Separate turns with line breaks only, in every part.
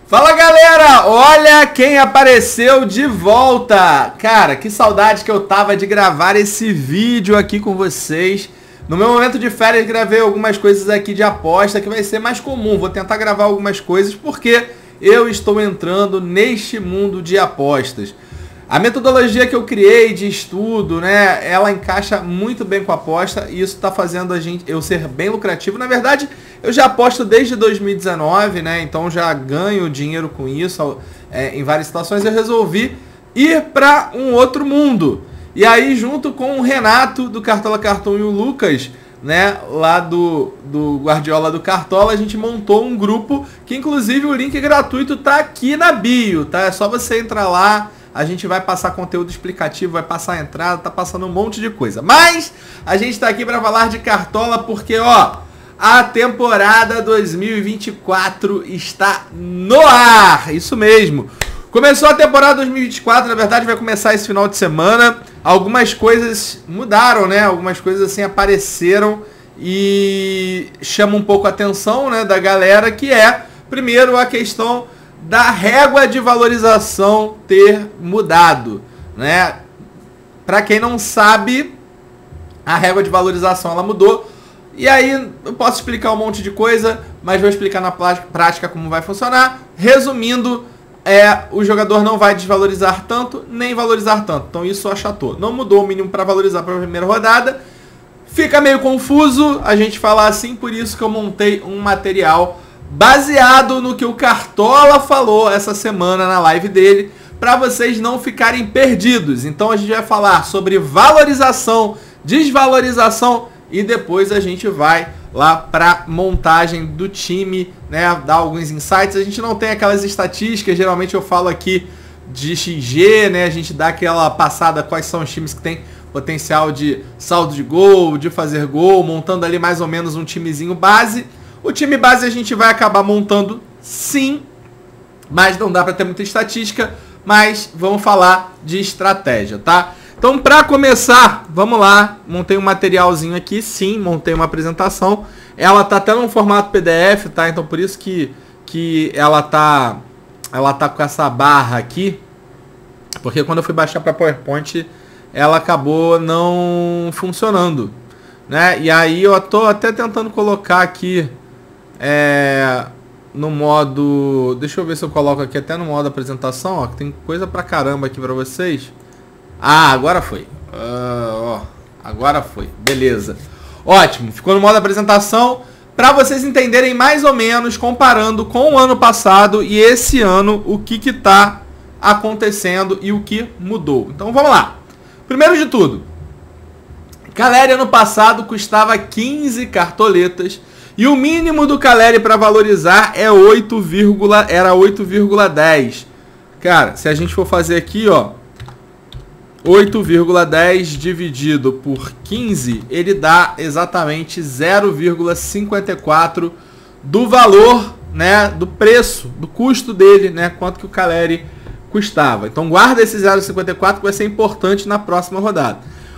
Fala galera, olha quem apareceu de volta. Cara, que saudade que eu tava de gravar esse vídeo aqui com vocês. No meu momento de férias gravei algumas coisas aqui de aposta que vai ser mais comum. Vou tentar gravar algumas coisas porque eu estou entrando neste mundo de apostas. A metodologia que eu criei de estudo, né, ela encaixa muito bem com a aposta e isso está fazendo eu ser bem lucrativo. Na verdade, eu já aposto desde 2019, né, então já ganho dinheiro com isso em várias situações. Eu resolvi ir para um outro mundo. E aí, junto com o Renato do Cartola Cartoon e o Lucas, né, lá do Guardiola do Cartola, a gente montou um grupo que, inclusive, o link gratuito tá aqui na bio, tá? É só você entrar lá. A gente vai passar conteúdo explicativo, vai passar a entrada, tá passando um monte de coisa. Mas a gente tá aqui para falar de Cartola porque, ó, a temporada 2024 está no ar. Isso mesmo. Começou a temporada 2024, na verdade vai começar esse final de semana. Algumas coisas mudaram, né? Algumas coisas assim apareceram e chamam um pouco a atenção, né, da galera, que é, primeiro, a questão da régua de valorização ter mudado, né? Para quem não sabe, a régua de valorização ela mudou. E aí eu posso explicar um monte de coisa, mas vou explicar na prática como vai funcionar. Resumindo, o jogador não vai desvalorizar tanto, nem valorizar tanto. Então isso achatou. Não mudou o mínimo para valorizar para a primeira rodada. Fica meio confuso a gente falar assim, por isso que eu montei um material baseado no que o Cartola falou essa semana na live dele, para vocês não ficarem perdidos. Então a gente vai falar sobre valorização, desvalorização e depois a gente vai lá para montagem do time, né, dar alguns insights. A gente não tem aquelas estatísticas, geralmente eu falo aqui de XG, né, a gente dá aquela passada quais são os times que tem potencial de saldo de gol, de fazer gol, montando ali mais ou menos um timezinho base. O time base a gente vai acabar montando sim, mas não dá para ter muita estatística, mas vamos falar de estratégia, tá? Então, para começar, vamos lá, montei um materialzinho aqui, sim, montei uma apresentação. Ela tá até no formato PDF, tá? Então, por isso que ela tá com essa barra aqui, porque quando eu fui baixar para PowerPoint, ela acabou não funcionando, né? E aí eu tô até tentando colocar aqui no modo, deixa eu ver se eu coloco aqui até no modo apresentação, ó, que tem coisa pra caramba aqui pra vocês. Ah, agora foi. Agora foi. Beleza. Ótimo. Ficou no modo apresentação pra vocês entenderem mais ou menos, comparando com o ano passado e esse ano, o que tá acontecendo e o que mudou. Então vamos lá. Primeiro de tudo, Caleri ano passado custava 15 cartoletas. E o mínimo do Caleri para valorizar era 8,10. Cara, se a gente for fazer aqui, ó, 8,10 dividido por 15, ele dá exatamente 0,54 do valor, né, do preço, do custo dele, né, quanto que o Caleri custava. Então guarda esse 0,54 que vai ser importante na próxima rodada.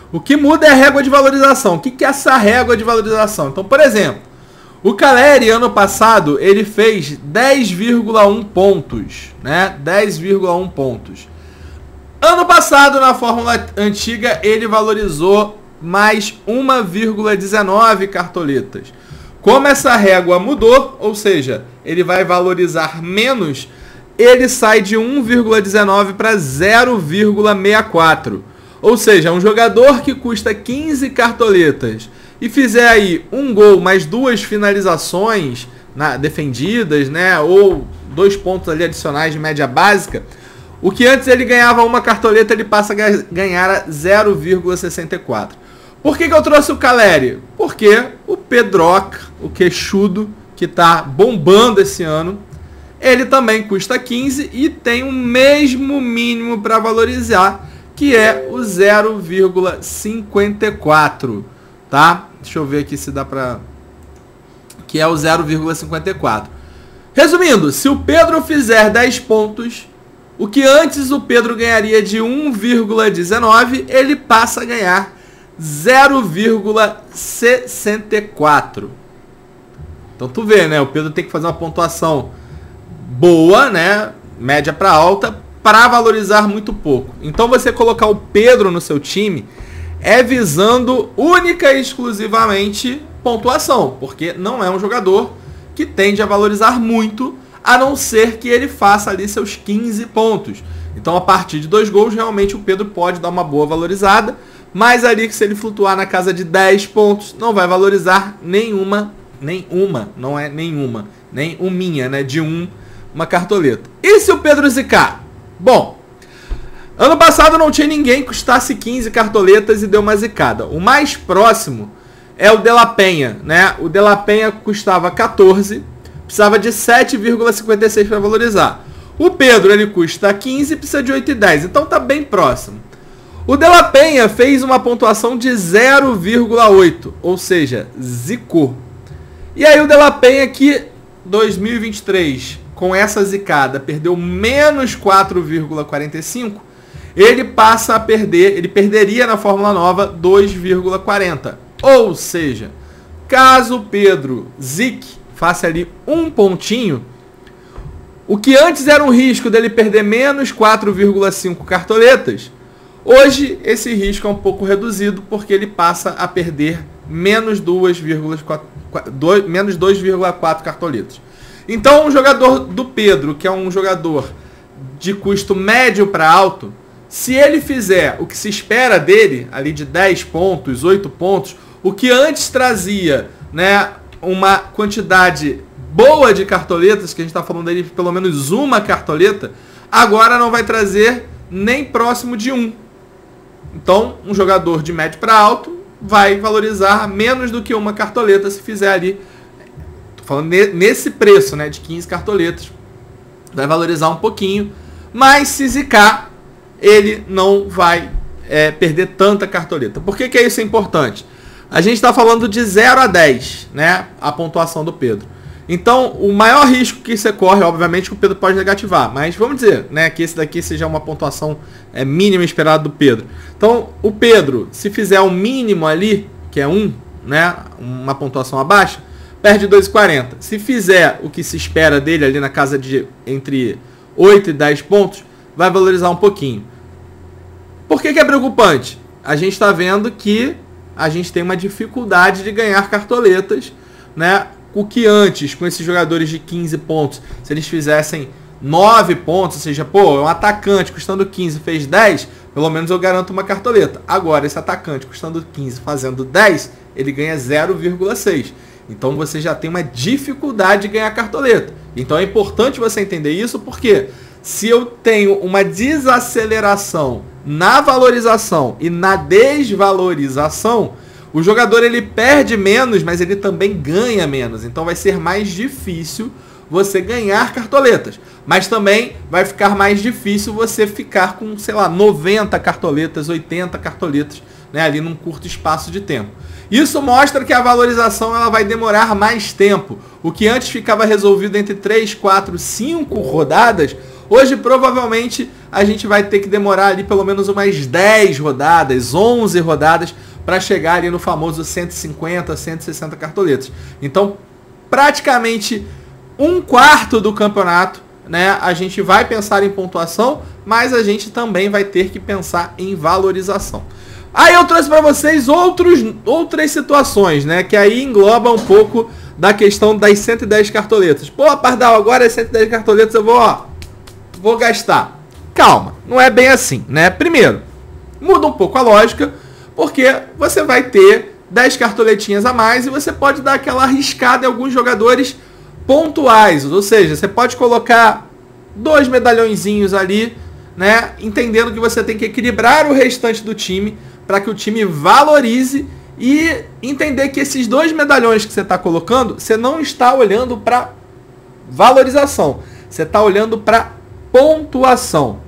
O que muda é a régua de valorização. O que é essa régua de valorização? Então, por exemplo, o Caleri, ano passado, ele fez 10,1 pontos, né? 10,1 pontos. Ano passado, na fórmula antiga, ele valorizou mais 1,19 cartoletas. Como essa régua mudou, ou seja, ele vai valorizar menos, ele sai de 1,19 para 0,64. Ou seja, um jogador que custa 15 cartoletas e fizer aí um gol mais 2 finalizações defendidas, né, ou 2 pontos ali adicionais de média básica, o que antes ele ganhava uma cartoleta, ele passa a ganhar 0,64. Por que eu trouxe o Caleri? Porque o Pedroca, o queixudo, que está bombando esse ano, ele também custa 15 e tem o mesmo mínimo para valorizar, que é o 0,54, tá? Deixa eu ver aqui se dá pra... que é o 0,54. Resumindo, se o Pedro fizer 10 pontos, o que antes o Pedro ganharia de 1,19, ele passa a ganhar 0,64. Então tu vê, né? O Pedro tem que fazer uma pontuação boa, né? Média para alta, para valorizar muito pouco. Então você colocar o Pedro no seu time é visando única e exclusivamente pontuação, porque não é um jogador que tende a valorizar muito, a não ser que ele faça ali seus 15 pontos. Então a partir de 2 gols, realmente o Pedro pode dar uma boa valorizada, mas ali que se ele flutuar na casa de 10 pontos, não vai valorizar nenhuma, não é nenhuma, nem uminha, né, de uma cartoleta. E se o Pedro zicar? Bom, ano passado não tinha ninguém que custasse 15 cartoletas e deu uma zicada. O mais próximo é o De La Penha, né? O De La Penha custava 14, precisava de 7,56 para valorizar. O Pedro, ele custa 15 e precisa de 8,10, então tá bem próximo. O De La Penha fez uma pontuação de 0,8, ou seja, zicou. E aí o De La Penha que 2023, com essa zicada, perdeu menos 4,45, ele passa a perder, ele perderia na Fórmula Nova 2,40. Ou seja, caso o Pedro zique, faça ali um pontinho, o que antes era um risco dele perder menos 4,5 cartoletas, hoje esse risco é um pouco reduzido, porque ele passa a perder menos 2,4 cartoletas. Então um jogador do Pedro, que é um jogador de custo médio para alto, se ele fizer o que se espera dele, ali de 10 pontos, 8 pontos, o que antes trazia, né, uma quantidade boa de cartoletas, que a gente está falando dele de pelo menos uma cartoleta, agora não vai trazer nem próximo de 1. Então, um jogador de médio para alto vai valorizar menos do que uma cartoleta se fizer ali, tô falando nesse preço, né, de 15 cartoletas, vai valorizar um pouquinho, mas se zicar, ele não vai perder tanta cartoleta. Por que isso é importante? A gente está falando de 0 a 10, né, a pontuação do Pedro. Então, o maior risco que você corre, obviamente, que o Pedro pode negativar. Mas vamos dizer, né, que esse daqui seja uma pontuação mínima esperada do Pedro. Então, o Pedro, se fizer o mínimo ali, que é 1, né, uma pontuação abaixo, perde 2,40. Se fizer o que se espera dele ali na casa de entre 8 e 10 pontos, vai valorizar um pouquinho. Por que é preocupante? A gente está vendo que a gente tem uma dificuldade de ganhar cartoletas, né? O que antes, com esses jogadores de 15 pontos, se eles fizessem 9 pontos, ou seja, pô, um atacante custando 15 fez 10, pelo menos eu garanto uma cartoleta. Agora, esse atacante custando 15 fazendo 10, ele ganha 0,6. Então você já tem uma dificuldade de ganhar cartoleta. Então é importante você entender isso, porque se eu tenho uma desaceleração na valorização e na desvalorização, o jogador ele perde menos, mas ele também ganha menos. Então vai ser mais difícil você ganhar cartoletas. Mas também vai ficar mais difícil você ficar com, sei lá, 90 cartoletas, 80 cartoletas, né, ali num curto espaço de tempo. Isso mostra que a valorização ela vai demorar mais tempo. O que antes ficava resolvido entre 3, 4, 5 rodadas, hoje provavelmente a gente vai ter que demorar ali pelo menos umas 10 rodadas, 11 rodadas, para chegar ali no famoso 150, 160 cartoletas. Então, praticamente um quarto do campeonato, né, a gente vai pensar em pontuação, mas a gente também vai ter que pensar em valorização. Aí eu trouxe para vocês outras situações, né, que aí engloba um pouco da questão das 110 cartoletas. Pô, Pardal, agora as 110 cartoletas eu vou gastar. Calma, não é bem assim, né? Primeiro, muda um pouco a lógica, porque você vai ter 10 cartoletinhas a mais e você pode dar aquela arriscada em alguns jogadores pontuais. Ou seja, você pode colocar 2 medalhõezinhos ali, né, entendendo que você tem que equilibrar o restante do time para que o time valorize e entender que esses 2 medalhões que você está colocando, você não está olhando para valorização, você está olhando para pontuação.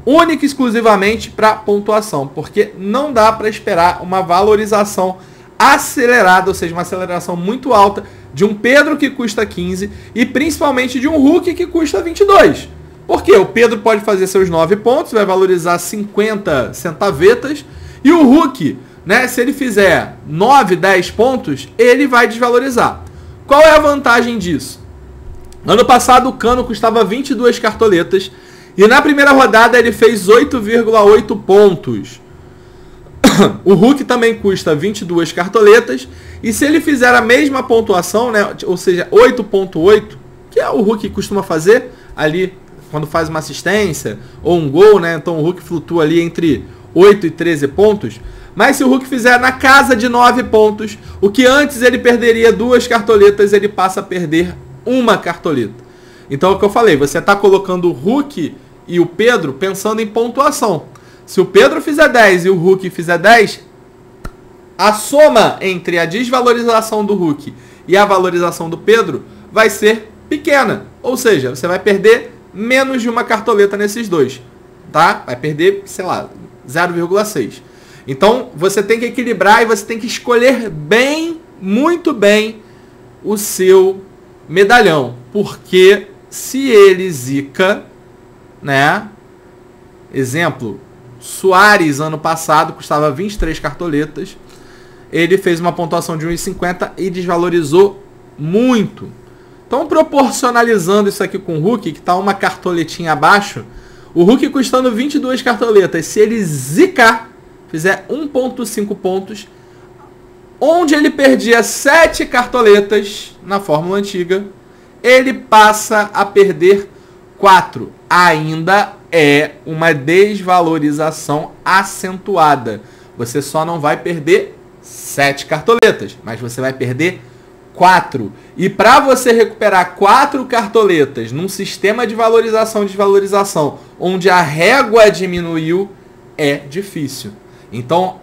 Única e exclusivamente para pontuação, porque não dá para esperar uma valorização acelerada, ou seja, uma aceleração muito alta de um Pedro que custa 15 e principalmente de um Hulk que custa 22. Porque o Pedro pode fazer seus 9 pontos, vai valorizar 50 centavetas, e o Hulk, né, se ele fizer 9, 10 pontos, ele vai desvalorizar. Qual é a vantagem disso? Ano passado o Cano custava 22 cartoletas e na primeira rodada ele fez 8,8 pontos. O Hulk também custa 22 cartoletas e se ele fizer a mesma pontuação, né, ou seja, 8,8, que é o Hulk costuma fazer ali quando faz uma assistência ou um gol, né? Então o Hulk flutua ali entre 8 e 13 pontos. Mas se o Hulk fizer na casa de 9 pontos, o que antes ele perderia 2 cartoletas, ele passa a perder 1 cartoleta. Então é o que eu falei, você está colocando o Hulk e o Pedro pensando em pontuação. Se o Pedro fizer 10 e o Hulk fizer 10, a soma entre a desvalorização do Hulk e a valorização do Pedro vai ser pequena. Ou seja, você vai perder menos de 1 cartoleta nesses dois. Tá? Vai perder, sei lá, 0,6. Então você tem que equilibrar e você tem que escolher bem, muito bem, o seu medalhão. Porque se ele zica, né? Exemplo, Suárez ano passado custava 23 cartoletas. Ele fez uma pontuação de 1,50 e desvalorizou muito. Então, proporcionalizando isso aqui com o Hulk, que está 1 cartoletinha abaixo, o Hulk custando 22 cartoletas, se ele zicar, fizer 1,5 pontos, onde ele perdia 7 cartoletas na fórmula antiga, ele passa a perder 4. Ainda é uma desvalorização acentuada. Você só não vai perder 7 cartoletas, mas você vai perder 4. E para você recuperar 4 cartoletas num sistema de valorização e desvalorização onde a régua diminuiu, é difícil. Então,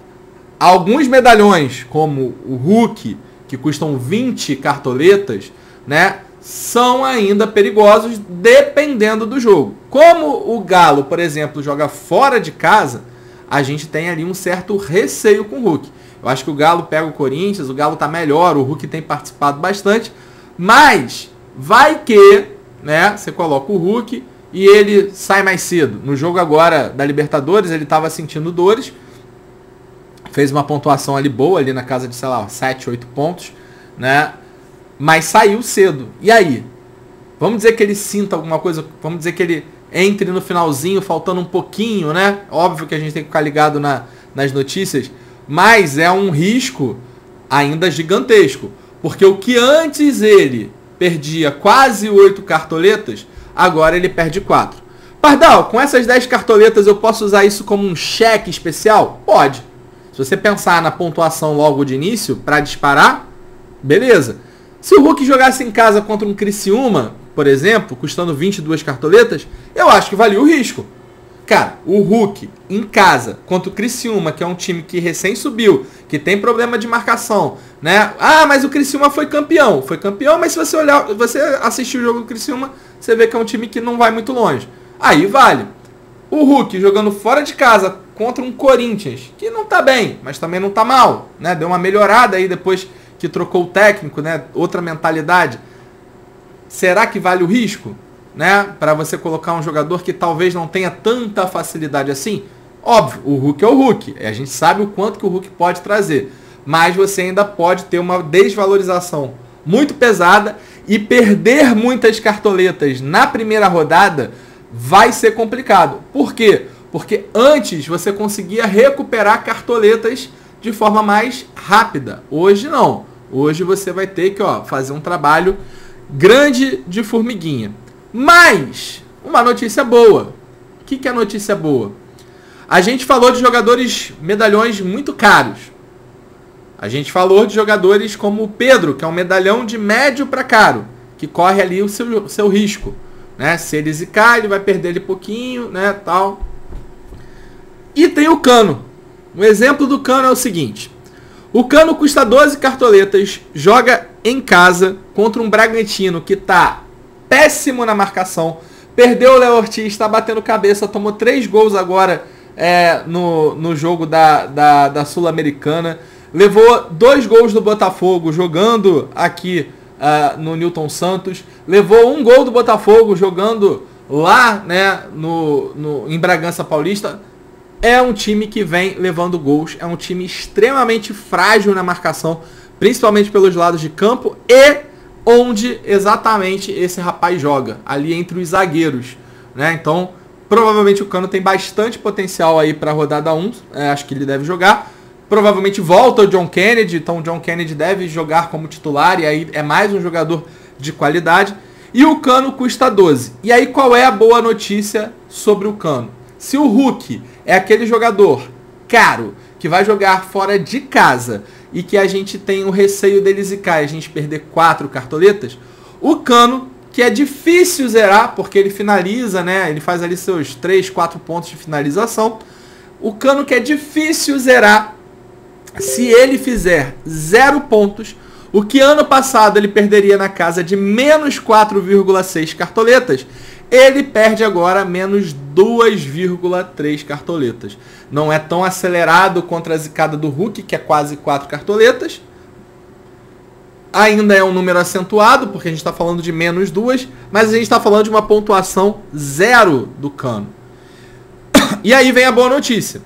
alguns medalhões, como o Hulk, que custam 20 cartoletas, né, são ainda perigosos dependendo do jogo. Como o Galo, por exemplo, joga fora de casa, a gente tem ali um certo receio com o Hulk. Eu acho que o Galo pega o Corinthians, o Galo tá melhor, o Hulk tem participado bastante, mas vai que, né, você coloca o Hulk e ele sai mais cedo. No jogo agora da Libertadores, ele estava sentindo dores, fez uma pontuação ali boa, ali na casa de, sei lá, 7, 8 pontos, né, mas saiu cedo. E aí? Vamos dizer que ele sinta alguma coisa, vamos dizer que ele entre no finalzinho, faltando um pouquinho, né? Óbvio que a gente tem que ficar ligado nas notícias, mas é um risco ainda gigantesco. Porque o que antes ele perdia quase 8 cartoletas, agora ele perde 4. Pardal, com essas 10 cartoletas eu posso usar isso como um cheque especial? Pode. Se você pensar na pontuação logo de início, para disparar, beleza. Se o Hulk jogasse em casa contra um Criciúma, por exemplo, custando 22 cartoletas, eu acho que valia o risco. Cara, o Hulk em casa contra o Criciúma, que é um time que recém subiu, que tem problema de marcação, né? Ah, mas o Criciúma foi campeão. Foi campeão, mas se você olhar, você assistir o jogo do Criciúma, você vê que é um time que não vai muito longe. Aí vale. O Hulk jogando fora de casa contra um Corinthians, que não tá bem, mas também não tá mal, né? Deu uma melhorada aí depois que trocou o técnico, né? Outra mentalidade. Será que vale o risco, né? Para você colocar um jogador que talvez não tenha tanta facilidade assim? Óbvio, o Hulk é o Hulk. A gente sabe o quanto que o Hulk pode trazer. Mas você ainda pode ter uma desvalorização muito pesada e perder muitas cartoletas na primeira rodada vai ser complicado. Por quê? Porque antes você conseguia recuperar cartoletas de forma mais rápida. Hoje não. Hoje você vai ter que fazer um trabalho grande de formiguinha. Mas, uma notícia boa. O que é notícia boa? A gente falou de jogadores medalhões muito caros. A gente falou de jogadores como o Pedro, que é um medalhão de médio para caro, que corre ali o seu risco. Né? Se ele zicar, ele vai perder ele pouquinho, né, tal. E tem o Cano. Um exemplo do Cano é o seguinte. O Cano custa 12 cartoletas, joga em casa contra um Bragantino que está péssimo na marcação, perdeu o Léo Ortiz, está batendo cabeça, tomou 3 gols agora no jogo da Sul-Americana, levou 2 gols do Botafogo jogando aqui no Newton Santos, levou 1 gol do Botafogo jogando lá, né, em Bragança Paulista. É um time que vem levando gols, é um time extremamente frágil na marcação, principalmente pelos lados de campo, e onde exatamente esse rapaz joga, ali entre os zagueiros, né? Então, provavelmente o Cano tem bastante potencial aí para a rodada 1, acho que ele deve jogar. Provavelmente volta o John Kennedy, então o John Kennedy deve jogar como titular, e aí é mais um jogador de qualidade. E o Cano custa 12. E aí qual é a boa notícia sobre o Cano? Se o Hulk é aquele jogador caro, que vai jogar fora de casa, e que a gente tem o receio dele zicar e a gente perder 4 cartoletas, o Cano, que é difícil zerar, porque ele finaliza, né? Ele faz ali seus 3, 4 pontos de finalização. O Cano, que é difícil zerar, se ele fizer 0 pontos, o que ano passado ele perderia na casa de menos 4,6 cartoletas, ele perde agora menos 2,3 cartoletas. Não é tão acelerado contra a zicada do Hulk, que é quase 4 cartoletas. Ainda é um número acentuado, porque a gente está falando de menos 2, mas a gente está falando de uma pontuação 0 do Cano. E aí vem a boa notícia.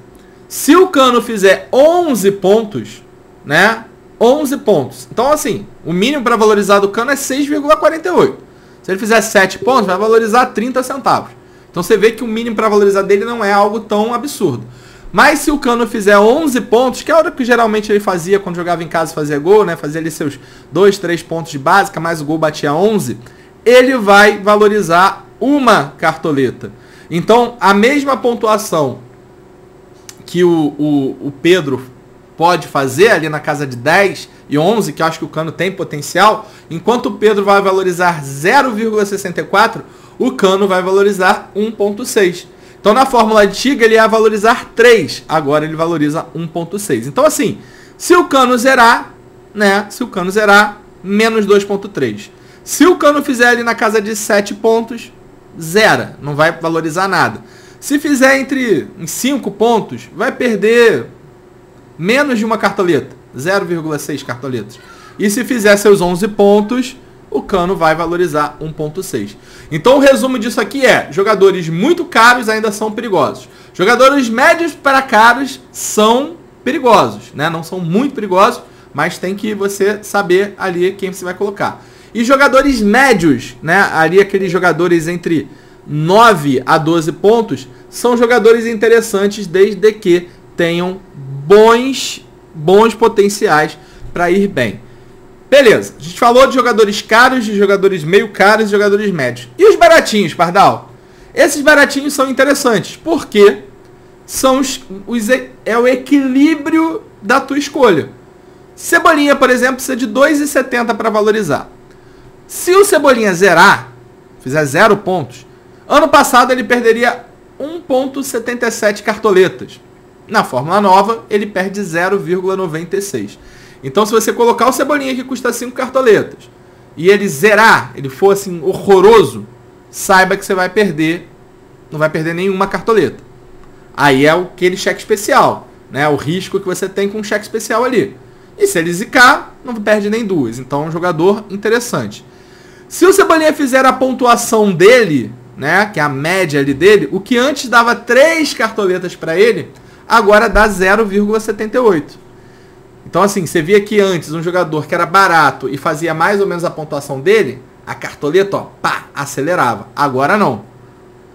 Se o Cano fizer 11 pontos, né? 11 pontos. Então, assim, o mínimo para valorizar do Cano é 6,48. Se ele fizer 7 pontos, vai valorizar 30 centavos. Então, você vê que o mínimo para valorizar dele não é algo tão absurdo. Mas se o Cano fizer 11 pontos, que é a hora que geralmente ele fazia quando jogava em casa e fazia gol, né? Fazia ali seus 2, 3 pontos de básica, mais o gol batia 11, ele vai valorizar uma cartoleta. Então, a mesma pontuação que o Pedro pode fazer ali na casa de 10 e 11, que eu acho que o Cano tem potencial, enquanto o Pedro vai valorizar 0,64, o Cano vai valorizar 1,6. Então na fórmula antiga ele ia valorizar 3, agora ele valoriza 1,6. Então assim, se o Cano zerar, né, menos 2,3. Se o Cano fizer ali na casa de 7 pontos, zera, não vai valorizar nada. Se fizer em 5 pontos, vai perder menos de uma cartoleta, 0,6 cartoletas. E se fizer seus 11 pontos, o Cano vai valorizar 1,6. Então o resumo disso aqui é, jogadores muito caros ainda são perigosos. Jogadores médios para caros são perigosos, né? Não são muito perigosos, mas tem que você saber ali quem você vai colocar. E jogadores médios, né? Ali aqueles jogadores entre 9 a 12 pontos, são jogadores interessantes desde que tenham bons potenciais para ir bem. Beleza, a gente falou de jogadores caros, de jogadores meio caros e jogadores médios. E os baratinhos, Pardal? Esses baratinhos são interessantes, porque são é o equilíbrio da tua escolha. Cebolinha, por exemplo, precisa de 2,70 para valorizar. Se o Cebolinha zerar, fizer 0 pontos, ano passado ele perderia 1,77 cartoletas. Na fórmula nova, ele perde 0,96. Então, se você colocar o Cebolinha que custa 5 cartoletas e ele zerar, ele for assim horroroso, saiba que você vai perder, não vai perder nenhuma cartoleta. Aí é aquele cheque especial, né? O risco que você tem com um cheque especial ali. E se ele zicar, não perde nem 2. Então, é um jogador interessante. Se o Cebolinha fizer a pontuação dele, né, que é a média ali dele, o que antes dava 3 cartoletas para ele, agora dá 0,78. Então assim, você via que antes um jogador que era barato e fazia mais ou menos a pontuação dele, a cartoleta, ó, pá, acelerava. Agora não.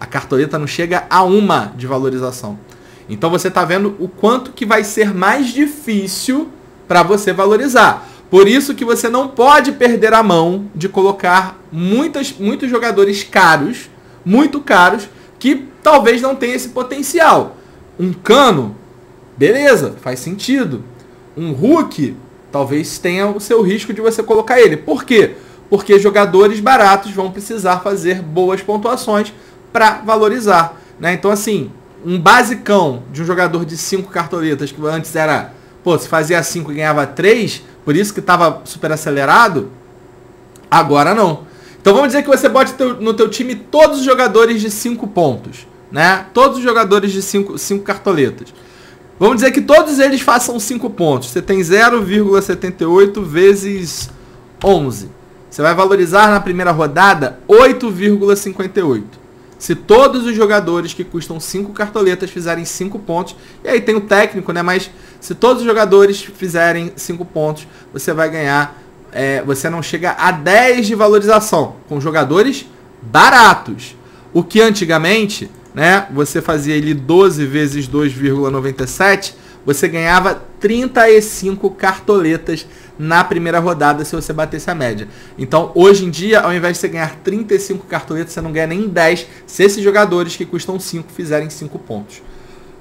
A cartoleta não chega a 1 de valorização. Então você está vendo o quanto que vai ser mais difícil para você valorizar. Por isso que você não pode perder a mão de colocar muitos jogadores caros, muito caros, que talvez não tenham esse potencial. Um Cano, beleza, faz sentido. Um Hulk, talvez tenha o seu risco de você colocar ele. Por quê? Porque jogadores baratos vão precisar fazer boas pontuações para valorizar, né? Então, assim, um basicão de um jogador de 5 cartoletas, que antes era, pô, se fazia 5 e ganhava 3, por isso que estava super acelerado, agora não. Então, vamos dizer que você bote no teu time todos os jogadores de 5 pontos, né? Todos os jogadores de 5 cartoletas. Vamos dizer que todos eles façam 5 pontos. Você tem 0,78 vezes 11. Você vai valorizar na primeira rodada 8,58. Se todos os jogadores que custam 5 cartoletas fizerem 5 pontos, e aí tem o técnico, né? Mas se todos os jogadores fizerem 5 pontos, você vai ganhar você não chega a 10 de valorização com jogadores baratos. O que antigamente, né, você fazia ele 12 vezes 2,97, você ganhava 35 cartoletas na primeira rodada se você batesse a média. Então, hoje em dia, ao invés de você ganhar 35 cartoletas, você não ganha nem 10 se esses jogadores que custam 5 fizerem 5 pontos.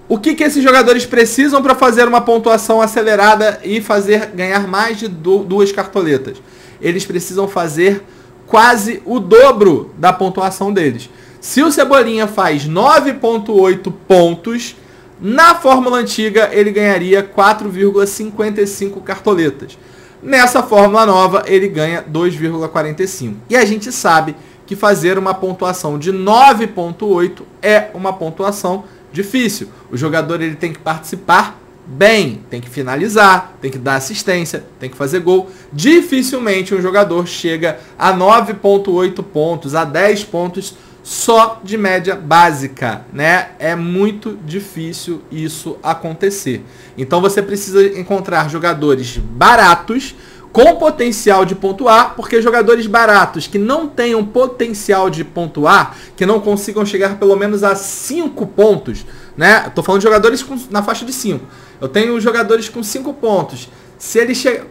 O que esses jogadores precisam para fazer uma pontuação acelerada e fazer ganhar mais de 2 cartoletas? Eles precisam fazer quase o dobro da pontuação deles. Se o Cebolinha faz 9,8 pontos, na fórmula antiga ele ganharia 4,55 cartoletas. Nessa fórmula nova ele ganha 2,45. E a gente sabe que fazer uma pontuação de 9,8 é uma pontuação difícil. O jogador ele tem que participar bem, tem que finalizar, tem que dar assistência, tem que fazer gol. Dificilmente um jogador chega a 9,8 pontos, a 10 pontos só de média básica, né? É muito difícil isso acontecer. Então você precisa encontrar jogadores baratos com potencial de pontuar, porque jogadores baratos que não tenham potencial de pontuar, que não consigam chegar pelo menos a 5 pontos, né? Tô falando de jogadores na faixa de 5. Eu tenho jogadores com 5 pontos. Se ele chega...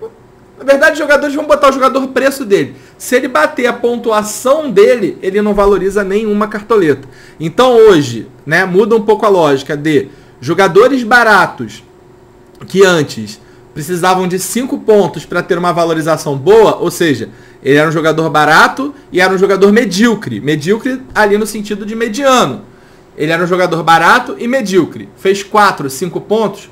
Na verdade, os jogadores vão botar o jogador preço dele. Se ele bater a pontuação dele, ele não valoriza nenhuma cartoleta. Então hoje, né, muda um pouco a lógica de jogadores baratos que antes precisavam de 5 pontos para ter uma valorização boa, ou seja, ele era um jogador barato e era um jogador medíocre. Medíocre ali no sentido de mediano. Ele era um jogador barato e medíocre. Fez 4, 5 pontos,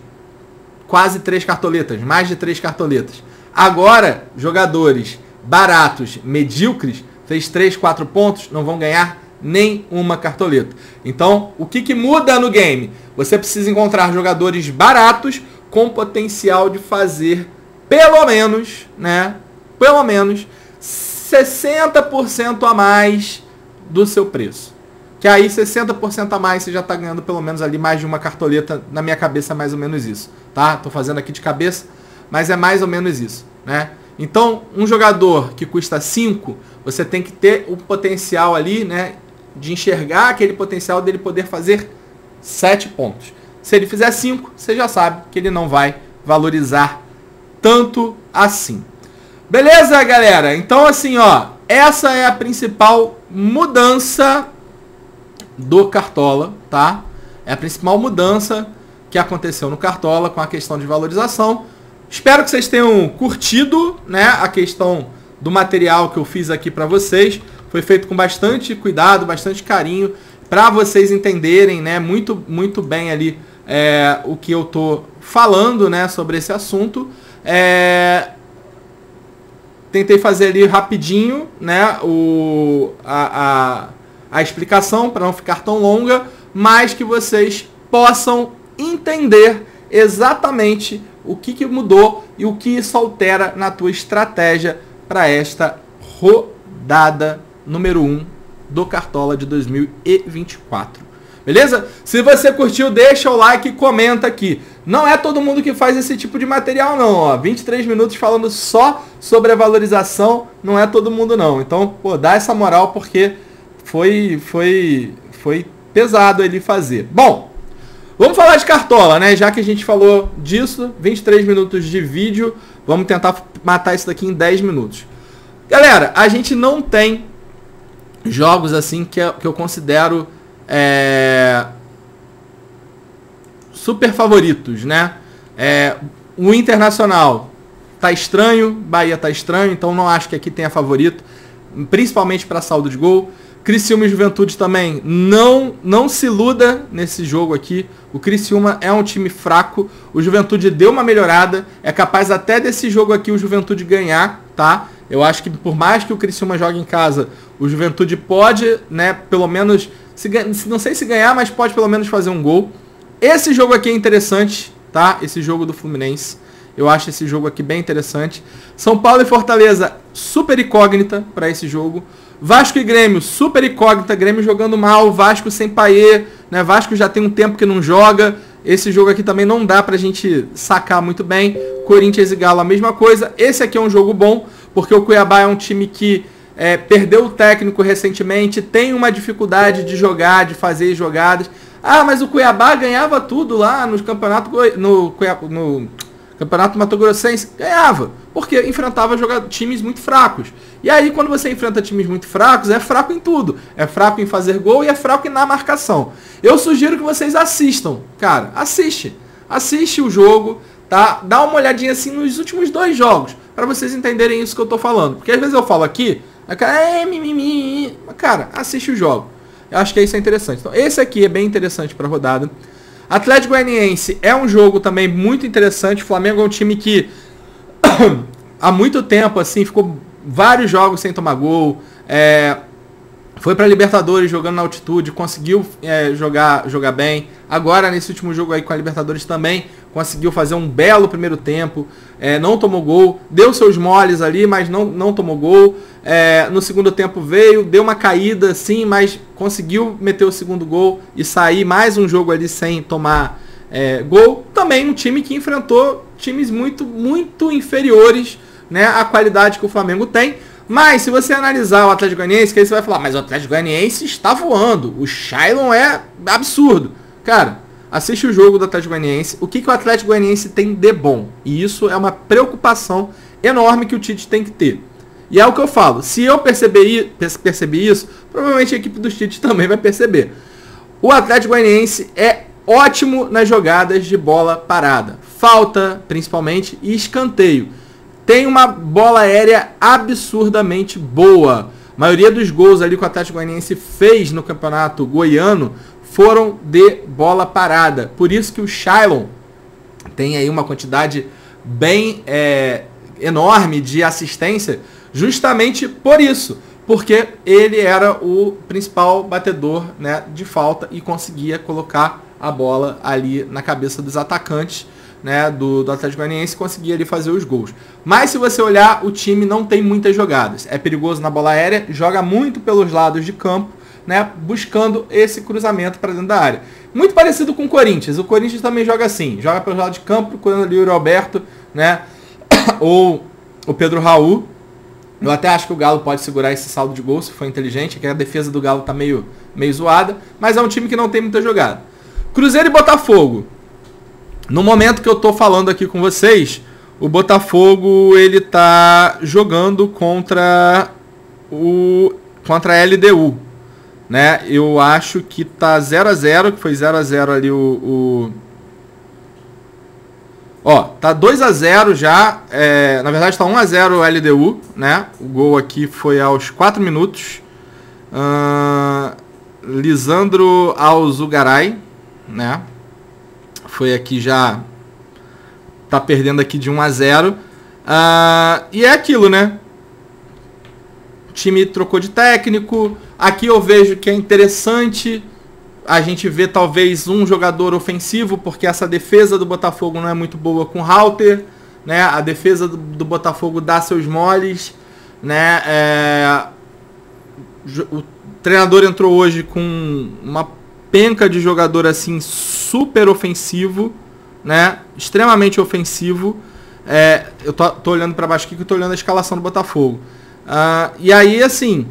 quase 3 cartoletas, mais de 3 cartoletas. Agora, jogadores baratos, medíocres, fez 3, 4 pontos, não vão ganhar nem uma cartoleta. Então, o que muda no game? Você precisa encontrar jogadores baratos com potencial de fazer pelo menos, né? Pelo menos 60% a mais do seu preço. Que aí 60% a mais você já está ganhando pelo menos ali mais de uma cartoleta. Na minha cabeça é mais ou menos isso, tá? Tô fazendo aqui de cabeça, mas é mais ou menos isso, né? Então, um jogador que custa 5, você tem que ter o potencial ali, né, de enxergar aquele potencial dele poder fazer 7 pontos. Se ele fizer 5, você já sabe que ele não vai valorizar tanto assim. Beleza, galera? Então, assim, ó, essa é a principal mudança do Cartola, tá? É a principal mudança que aconteceu no Cartola com a questão de valorização. Espero que vocês tenham curtido, né, a questão do material que eu fiz aqui para vocês. Foi feito com bastante cuidado, bastante carinho, para vocês entenderem, né, muito bem ali o que eu tô falando, né, sobre esse assunto. Tentei fazer ali rapidinho, né, a explicação para não ficar tão longa, mas que vocês possam entender exatamente o que mudou e o que isso altera na tua estratégia para esta rodada número 1 do Cartola de 2024. Beleza? Se você curtiu, deixa o like e comenta aqui. Não é todo mundo que faz esse tipo de material não, ó. 23 minutos falando só sobre a valorização, não é todo mundo não. Então, pô, dá essa moral porque foi pesado ele fazer. Bom, vamos falar de Cartola, né? Já que a gente falou disso, 23 minutos de vídeo, vamos tentar matar isso daqui em 10 minutos. Galera, a gente não tem jogos assim que eu considero super favoritos, né? O Internacional tá estranho, Bahia tá estranho, então não acho que aqui tenha favorito, principalmente para saldo de gol. Criciúma e Juventude também, não se iluda nesse jogo aqui. O Criciúma é um time fraco, o Juventude deu uma melhorada, é capaz até desse jogo aqui o Juventude ganhar, tá? Eu acho que por mais que o Criciúma jogue em casa, o Juventude pode, né, pelo menos, não sei se ganhar, mas pode pelo menos fazer um gol. Esse jogo aqui é interessante, tá? Esse jogo do Fluminense, eu acho esse jogo aqui bem interessante. São Paulo e Fortaleza, super incógnita para esse jogo. Vasco e Grêmio, super incógnita, Grêmio jogando mal, Vasco sem Payet, né? Vasco já tem um tempo que não joga. Esse jogo aqui também não dá pra gente sacar muito bem. Corinthians e Galo, a mesma coisa. Esse aqui é um jogo bom, porque o Cuiabá é um time que perdeu o técnico recentemente, tem uma dificuldade de jogar, de fazer jogadas. Ah, mas o Cuiabá ganhava tudo lá no campeonato, no Campeonato Mato Grossense. Ganhava, porque enfrentava times muito fracos. E aí, quando você enfrenta times muito fracos, é fraco em tudo. É fraco em fazer gol e é fraco na marcação. Eu sugiro que vocês assistam. Cara, assiste o jogo, tá? Dá uma olhadinha assim nos últimos 2 jogos, para vocês entenderem isso que eu tô falando. Porque às vezes eu falo aqui, mimimi. Cara, assiste o jogo. Eu acho que isso é interessante. Então, esse aqui é bem interessante para a rodada. Atlético Goianiense é um jogo também muito interessante. O Flamengo é um time que há muito tempo assim ficou vários jogos sem tomar gol. Foi para Libertadores jogando na altitude, conseguiu jogar bem. Agora, nesse último jogo aí com a Libertadores também, conseguiu fazer um belo primeiro tempo. Não tomou gol, deu seus moles ali, mas não tomou gol. No segundo tempo deu uma caída sim, mas conseguiu meter o segundo gol e sair mais um jogo ali sem tomar gol. Também um time que enfrentou times muito, muito inferiores, né, à qualidade que o Flamengo tem. Mas se você analisar o Atlético Goianiense, que aí você vai falar, mas o Atlético Goianiense está voando, o Shailon é absurdo. Cara, assiste o jogo do Atlético Goianiense, o que o Atlético Goianiense tem de bom. E isso é uma preocupação enorme que o Tite tem que ter. E é o que eu falo, se eu perceber isso, provavelmente a equipe do Tite também vai perceber. O Atlético Goianiense é ótimo nas jogadas de bola parada. Falta, principalmente, e escanteio. Tem uma bola aérea absurdamente boa. A maioria dos gols ali que o Atlético Goianiense fez no campeonato goiano foram de bola parada. Por isso que o Shailon tem aí uma quantidade bem enorme de assistência, justamente por isso. Porque ele era o principal batedor, né, de falta e conseguia colocar a bola ali na cabeça dos atacantes, né, do Atlético Goianiense, conseguia ali fazer os gols. Mas se você olhar, o time não tem muitas jogadas. É perigoso na bola aérea, joga muito pelos lados de campo, né, buscando esse cruzamento para dentro da área. Muito parecido com o Corinthians. O Corinthians também joga assim, joga pelos lados de campo, quando ali o Roberto, né, ou o Pedro Raul. Eu até acho que o Galo pode segurar esse saldo de gol se for inteligente, que a defesa do Galo tá meio zoada, mas é um time que não tem muita jogada. Cruzeiro e Botafogo. No momento que eu tô falando aqui com vocês, o Botafogo ele tá jogando contra a LDU, né? Eu acho que tá 0-0, que foi 0-0 ali Ó, tá 2-0 já, na verdade tá 1-0 o LDU, né? O gol aqui foi aos 4 minutos. Lisandro Alzugaray, né? Foi aqui já, tá perdendo aqui de 1-0. E é aquilo, né? O time trocou de técnico. Aqui eu vejo que é interessante a gente ver talvez um jogador ofensivo, porque essa defesa do Botafogo não é muito boa com o Halter, né? A defesa do Botafogo dá seus moles, né? O treinador entrou hoje com uma penca de jogador assim super ofensivo, né? Extremamente ofensivo. Eu tô olhando para baixo aqui, que eu tô olhando a escalação do Botafogo. E aí, assim,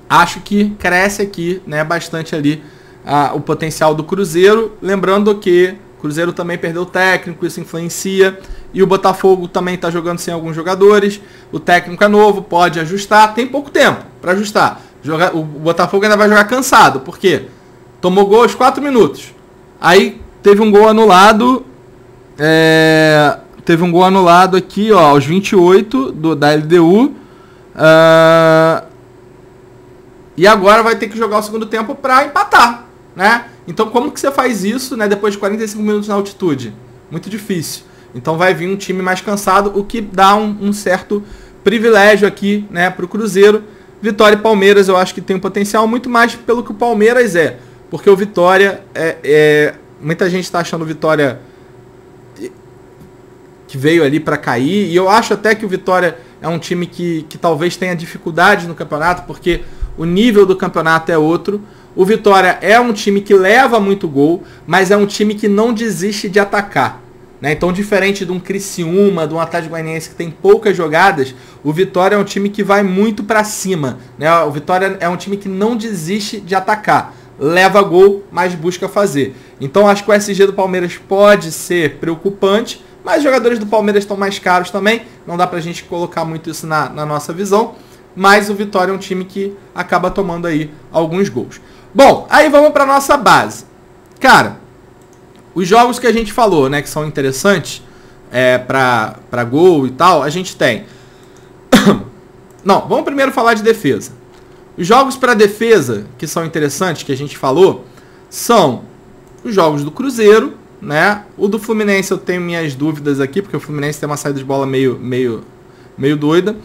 acho que cresce aqui, né, bastante ali o potencial do Cruzeiro. Lembrando que o Cruzeiro também perdeu o técnico, isso influencia. E o Botafogo também está jogando sem alguns jogadores. O técnico é novo, pode ajustar. Tem pouco tempo para ajustar. O Botafogo ainda vai jogar cansado. Por quê? Tomou gol aos 4 minutos. Aí teve um gol anulado. Teve um gol anulado aqui, ó, aos 28 da LDU. E agora vai ter que jogar o segundo tempo para empatar, né? Então como que você faz isso, né, depois de 45 minutos na altitude? Muito difícil. Então vai vir um time mais cansado, o que dá um certo privilégio aqui, né, para o Cruzeiro. Vitória e Palmeiras eu acho que tem um potencial muito mais pelo que o Palmeiras é. Porque o Vitória, muita gente está achando o Vitória que veio ali para cair. E eu acho até que o Vitória é um time que talvez tenha dificuldade no campeonato, porque o nível do campeonato é outro. O Vitória é um time que leva muito gol, mas é um time que não desiste de atacar. né? Então, diferente de um Criciúma, de um Atlético Goianiense que tem poucas jogadas, o Vitória é um time que vai muito para cima, né? O Vitória é um time que não desiste de atacar. Leva gol, mas busca fazer. Então, acho que o SG do Palmeiras pode ser preocupante, mas os jogadores do Palmeiras estão mais caros também. Não dá pra gente colocar muito isso na nossa visão. Mas o Vitória é um time que acaba tomando aí alguns gols. Bom, aí vamos pra nossa base. Cara, os jogos que a gente falou, né, que são interessantes pra gol e tal, a gente tem... Não, vamos primeiro falar de defesa. Os jogos para defesa que são interessantes, que a gente falou, são os jogos do Cruzeiro, né? O do Fluminense eu tenho minhas dúvidas aqui, porque o Fluminense tem uma saída de bola meio doida.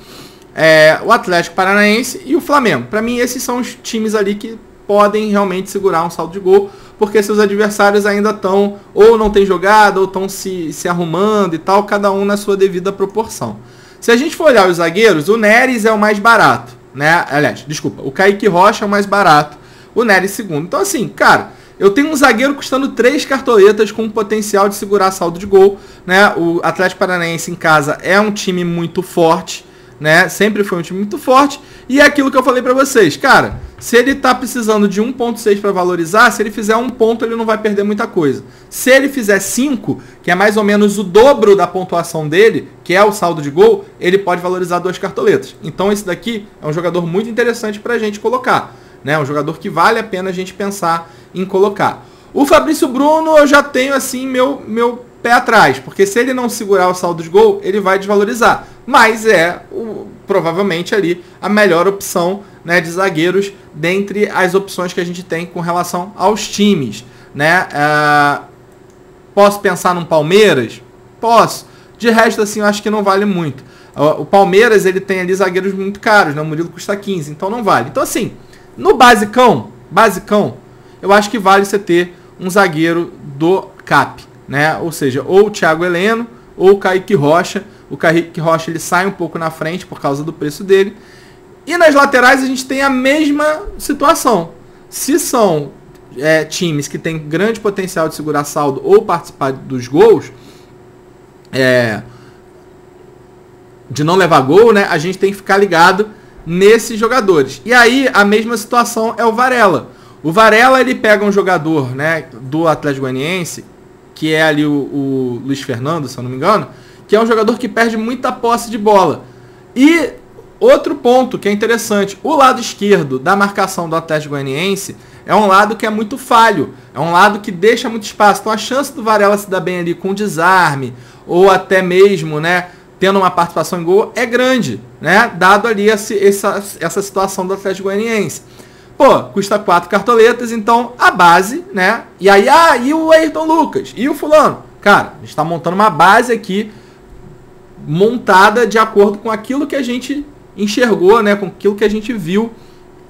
O Atlético Paranaense e o Flamengo. Para mim, esses são os times ali que podem realmente segurar um saldo de gol, porque seus adversários ainda estão, ou não tem jogado, ou estão se arrumando e tal, cada um na sua devida proporção. Se a gente for olhar os zagueiros, o Neres é o mais barato, né? Aliás, desculpa, o Kaique Rocha é o mais barato, o Neres segundo. Então assim, cara, eu tenho um zagueiro custando 3 cartoletas com potencial de segurar saldo de gol, né? O Atlético Paranaense em casa é um time muito forte, né? Sempre foi um time muito forte. E é aquilo que eu falei pra vocês, cara, se ele tá precisando de 1.6 para valorizar, se ele fizer 1 ponto, ele não vai perder muita coisa. Se ele fizer 5, que é mais ou menos o dobro da pontuação dele, que é o saldo de gol, ele pode valorizar 2 cartoletas. Então esse daqui é um jogador muito interessante pra gente colocar, né? Um jogador que vale a pena a gente pensar em colocar. O Fabrício Bruno eu já tenho assim meu pé atrás, porque se ele não segurar o saldo de gol, ele vai desvalorizar. Mas provavelmente ali a melhor opção, né, de zagueiros dentre as opções que a gente tem com relação aos times, né? Posso pensar num Palmeiras? Posso. De resto, assim, eu acho que não vale muito. O Palmeiras, ele tem ali zagueiros muito caros, né? O Murilo custa 15, então não vale. Então, assim, no basicão, eu acho que vale você ter um zagueiro do CAP, né? Ou seja, ou o Thiago Heleno ou o Kaique Rocha. O Kaique Rocha ele sai um pouco na frente por causa do preço dele. E nas laterais a gente tem a mesma situação. Se são times que têm grande potencial de segurar saldo ou participar dos gols, de não levar gol, né? A gente tem que ficar ligado nesses jogadores. E aí a mesma situação é o Varela. O Varela ele pega um jogador, né, do Atlético Goianiense, que é ali o Luiz Fernando, se eu não me engano, que é um jogador que perde muita posse de bola. E outro ponto que é interessante, o lado esquerdo da marcação do Atlético Goianiense é um lado que é muito falho, é um lado que deixa muito espaço. Então a chance do Varela se dar bem ali com desarme, ou até mesmo, né, tendo uma participação em gol, é grande, né, dado ali essa situação do Atlético Goianiense. Pô, custa 4 cartoletas, então a base, né, e aí, e o Ayrton Lucas, e o fulano? Cara, a gente está montando uma base aqui, montada de acordo com aquilo que a gente enxergou, né, com aquilo que a gente viu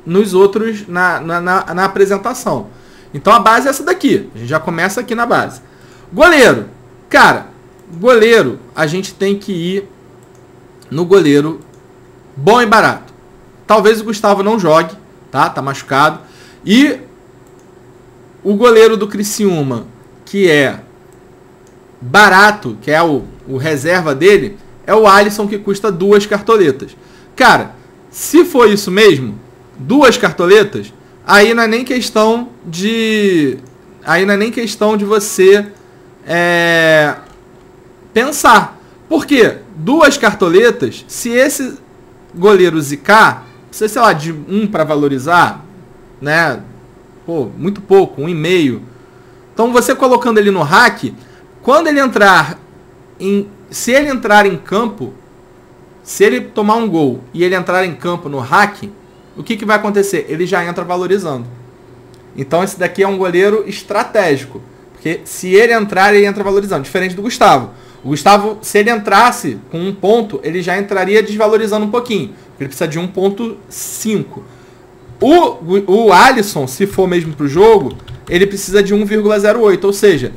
nos outros na apresentação. Então a base é essa daqui. A gente já começa aqui na base. Goleiro. Cara, goleiro, a gente tem que ir no goleiro bom e barato. Talvez o Gustavo não jogue, tá machucado. E o goleiro do Criciúma, que é barato, que é o reserva dele, é o Alisson, que custa 2 cartoletas. Cara, se for isso mesmo, 2 cartoletas, aí não é nem questão de você pensar. Por quê? 2 cartoletas, se esse goleiro zicar, precisa, sei lá, de 1 para valorizar, né? Pô, muito pouco, 1,5. Então você colocando ele no hack, quando ele entrar se ele entrar em campo, se ele tomar um gol e ele entrar em campo no hack, o que vai acontecer? Ele já entra valorizando. Então esse daqui é um goleiro estratégico, porque se ele entrar, ele entra valorizando, diferente do Gustavo. O Gustavo, se ele entrasse com 1 ponto, ele já entraria desvalorizando um pouquinho, porque ele precisa de 1,5. O Alisson, se for mesmo para o jogo, ele precisa de 1,08, ou seja,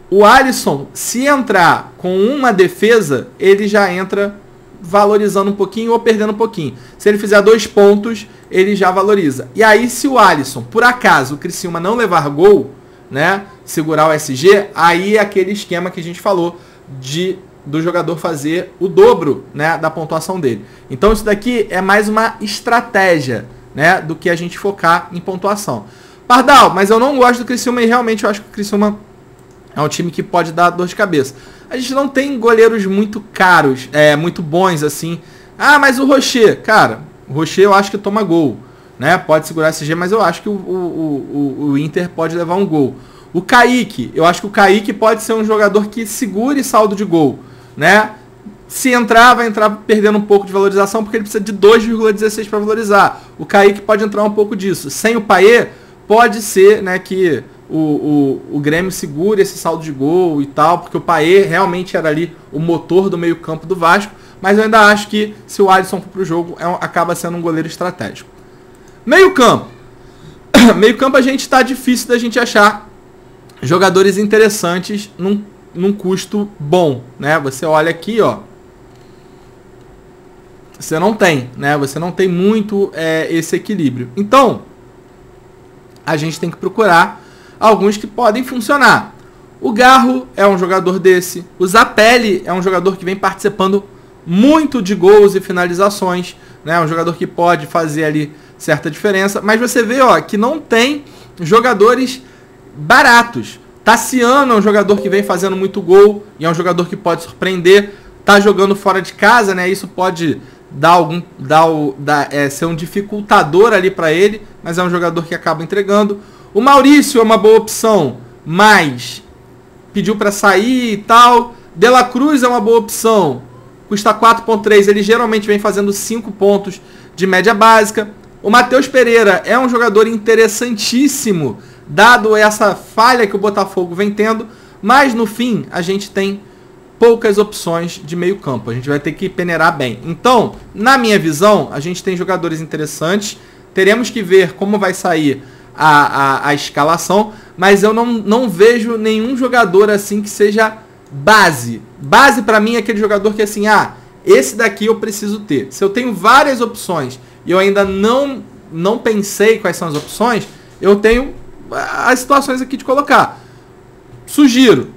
o Alisson, se entrar com uma defesa, ele já entra valorizando um pouquinho ou perdendo um pouquinho. Se ele fizer 2 pontos, ele já valoriza. E aí, se o Alisson, por acaso, o Criciúma não levar gol, né, segurar o SG, aí é aquele esquema que a gente falou. do jogador fazer o dobro, né, da pontuação dele. Então isso daqui é mais uma estratégia, né, do que a gente focar em pontuação. Pardal, mas eu não gosto do Criciúma e realmente eu acho que o Criciúma é um time que pode dar dor de cabeça. A gente não tem goleiros muito caros, muito bons assim. Ah, mas o Rocher, cara, o Rocher eu acho que toma gol, né? Pode segurar esse G, mas eu acho que o Inter pode levar um gol. O Kaique, eu acho que o Kaique pode ser um jogador que segure saldo de gol, né? Se entrar, vai entrar perdendo um pouco de valorização, porque ele precisa de 2,16 para valorizar. O Kaique pode entrar um pouco disso. Sem o Payet, pode ser, né, que o Grêmio segure esse saldo de gol e tal, porque o Payet realmente era ali o motor do meio campo do Vasco, mas eu ainda acho que se o Alisson for pro jogo, acaba sendo um goleiro estratégico. Meio campo. Meio campo a gente tá difícil da gente achar jogadores interessantes num custo bom, né? Você olha aqui, ó, você não tem, né? Você não tem muito esse equilíbrio. Então, a gente tem que procurar alguns que podem funcionar. O Garro é um jogador desse. O Zapelli é um jogador que vem participando muito de gols e finalizações, né? Um jogador que pode fazer ali certa diferença. Mas você vê, ó, que não tem jogadores baratos. Tassiano é um jogador que vem fazendo muito gol e é um jogador que pode surpreender. Tá jogando fora de casa, né? Isso pode ser um dificultador ali para ele, mas é um jogador que acaba entregando. O Maurício é uma boa opção, mas pediu para sair e tal. De La Cruz é uma boa opção, custa 4,3, ele geralmente vem fazendo 5 pontos de média básica. O Matheus Pereira é um jogador interessantíssimo, dado essa falha que o Botafogo vem tendo, mas no fim a gente tem poucas opções de meio campo, a gente vai ter que peneirar bem. Então, na minha visão, a gente tem jogadores interessantes, teremos que ver como vai sair a escalação, mas eu não vejo nenhum jogador assim que seja base. Base para mim é aquele jogador que assim, esse daqui eu preciso ter. Se eu tenho várias opções e eu ainda não pensei quais são as opções, eu tenho as situações aqui de colocar. Sugiro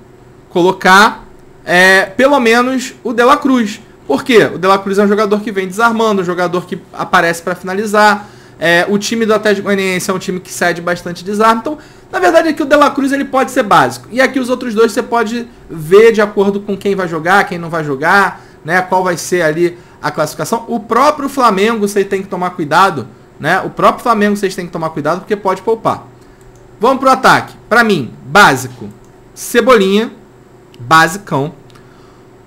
colocar pelo menos o De La Cruz. Por quê? O De La Cruz é um jogador que vem desarmando, um jogador que aparece para finalizar. O time do Atlético Goianiense é um time que cede bastante desarme. Então, na verdade, aqui o De La Cruz ele pode ser básico. E aqui os outros dois você pode ver de acordo com quem vai jogar, quem não vai jogar, né? Qual vai ser ali a classificação. O próprio Flamengo você tem que tomar cuidado, né? O próprio Flamengo vocês têm que tomar cuidado porque pode poupar. Vamos pro ataque. Para mim, básico. Cebolinha, basicão.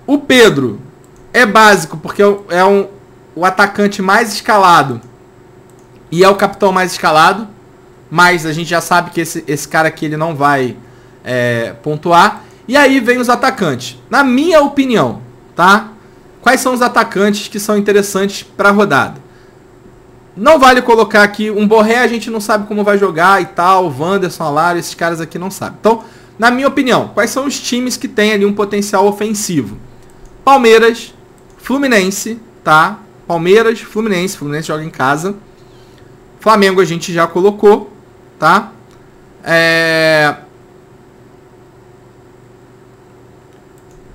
O Pedro é básico porque é o atacante mais escalado e é o capitão mais escalado, mas a gente já sabe que esse cara aqui ele não vai pontuar. E aí vem os atacantes. Na minha opinião, tá? Quais são os atacantes que são interessantes para a rodada? Não vale colocar aqui um Borré, a gente não sabe como vai jogar e tal, o Wanderson, Alário, esses caras aqui não sabem. Então, na minha opinião, quais são os times que têm ali um potencial ofensivo? Palmeiras, Fluminense, tá? Palmeiras, Fluminense joga em casa. Flamengo a gente já colocou, tá?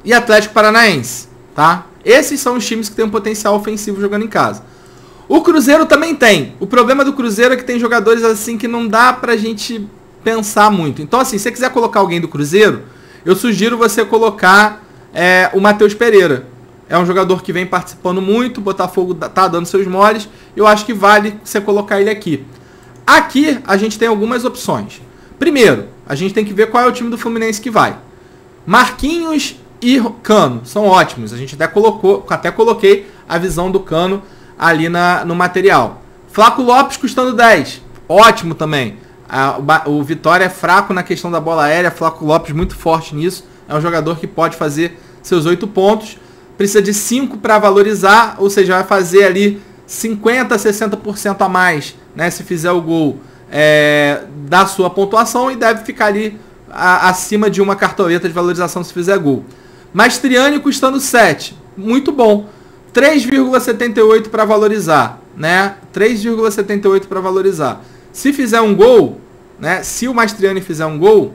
E Atlético Paranaense, tá? Esses são os times que têm um potencial ofensivo jogando em casa. O Cruzeiro também tem. O problema do Cruzeiro é que tem jogadores assim que não dá pra gente pensar muito. Então assim, se você quiser colocar alguém do Cruzeiro, eu sugiro você colocar o Matheus Pereira. É um jogador que vem participando muito, o Botafogo tá dando seus moles, eu acho que vale você colocar ele aqui. Aqui a gente tem algumas opções. Primeiro, a gente tem que ver qual é o time do Fluminense que vai. Marquinhos e Cano são ótimos, a gente até coloquei a visão do Cano ali no material. Flaco Lopes custando 10, ótimo também. O Vitória é fraco na questão da bola aérea, Flaco Lopes muito forte nisso, é um jogador que pode fazer seus 8 pontos. Precisa de 5 para valorizar, ou seja, vai fazer ali 50%, 60% a mais, né, se fizer o gol da sua pontuação, e deve ficar ali acima de uma cartoleta de valorização se fizer gol. Mastriani custando 7, muito bom. 3,78 para valorizar, né? 3,78 para valorizar. Se fizer um gol, né? Se o Mastriani fizer um gol,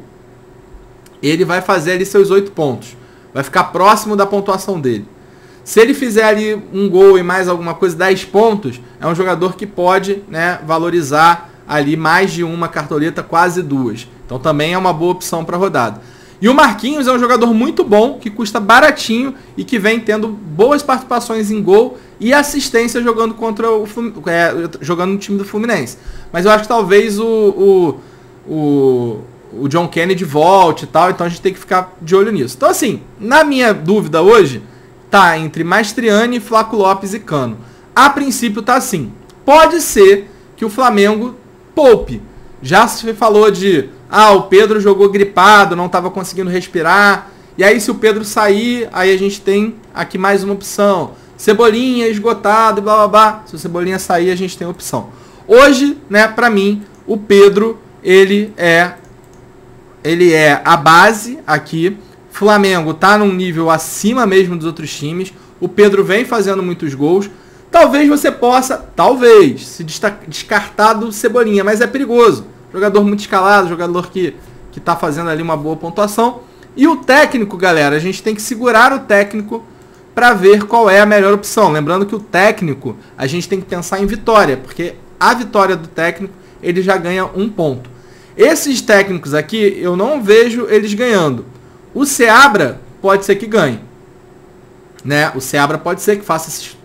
ele vai fazer ali seus 8 pontos. vai ficar próximo da pontuação dele. Se ele fizer ali um gol e mais alguma coisa, 10 pontos, é um jogador que pode, né, valorizar ali mais de uma cartoleta, quase 2. Então também é uma boa opção para a rodada. E o Marquinhos é um jogador muito bom, que custa baratinho e que vem tendo boas participações em gol e assistência jogando contra jogando no time do Fluminense. Mas eu acho que talvez o John Kennedy volte e tal, então a gente tem que ficar de olho nisso. Então assim, na minha dúvida hoje, tá entre Mastriani, Flaco Lopes e Cano. A princípio tá assim. Pode ser que o Flamengo poupe. Já se falou de, o Pedro jogou gripado, não estava conseguindo respirar. E aí se o Pedro sair, aí a gente tem aqui mais uma opção. Cebolinha esgotado e blá blá blá. Se o Cebolinha sair, a gente tem opção. Hoje, né, pra mim, o Pedro, ele é a base aqui. Flamengo tá num nível acima mesmo dos outros times. O Pedro vem fazendo muitos gols. Talvez você possa, se descartar do Cebolinha, mas é perigoso. Jogador muito escalado, jogador que tá fazendo ali uma boa pontuação. E o técnico, galera, a gente tem que segurar o técnico para ver qual é a melhor opção. Lembrando que o técnico, a gente tem que pensar em vitória, porque a vitória do técnico, ele já ganha 1 ponto. Esses técnicos aqui, eu não vejo eles ganhando. O Seabra pode ser que ganhe, né? O Seabra pode ser que faça esses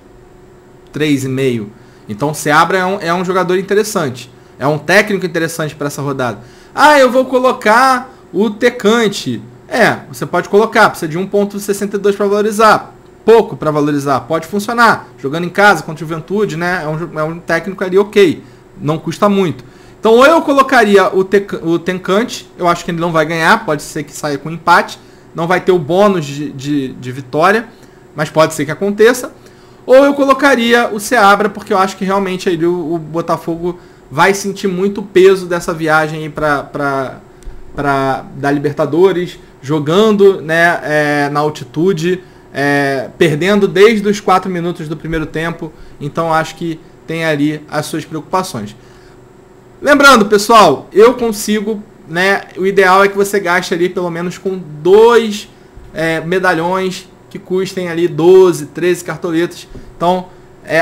3,5. Então o Seabra é um jogador interessante. É um técnico interessante para essa rodada. Eu vou colocar o Tecante. Você pode colocar. Precisa de 1,62 para valorizar. Pouco para valorizar. Pode funcionar. Jogando em casa contra o Juventude, né? É um técnico ali ok. Não custa muito. Então, ou eu colocaria o Tecante, eu acho que ele não vai ganhar, pode ser que saia com empate, não vai ter o bônus de vitória, mas pode ser que aconteça. Ou eu colocaria o Seabra, porque eu acho que realmente aí o Botafogo vai sentir muito peso dessa viagem da Libertadores, jogando, né, na altitude, perdendo desde os 4 minutos do primeiro tempo, então acho que tem ali as suas preocupações. Lembrando, pessoal, eu consigo, né? O ideal é que você gaste ali pelo menos com 2 medalhões que custem ali 12, 13 cartoletas. Então,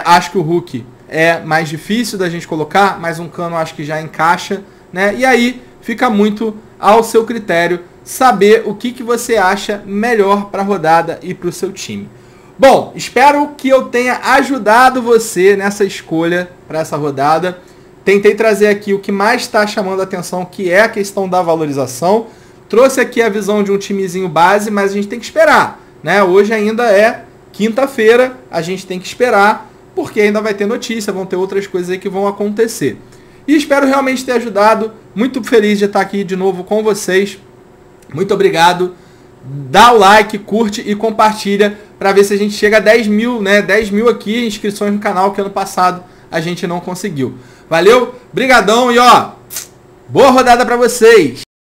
acho que o Hulk é mais difícil da gente colocar, mas um Cano acho que já encaixa, né? E aí fica muito ao seu critério saber o que você acha melhor para a rodada e para o seu time. Bom, espero que eu tenha ajudado você nessa escolha para essa rodada. Tentei trazer aqui o que mais está chamando a atenção, que é a questão da valorização. Trouxe aqui a visão de um timezinho base, mas a gente tem que esperar, né? Hoje ainda é quinta-feira, a gente tem que esperar, porque ainda vai ter notícia, vão ter outras coisas aí que vão acontecer. E espero realmente ter ajudado. Muito feliz de estar aqui de novo com vocês. Muito obrigado. Dá o like, curte e compartilha para ver se a gente chega a 10 mil, né? 10 mil aqui inscrições no canal, que ano passado a gente não conseguiu. Valeu, brigadão e boa rodada para vocês!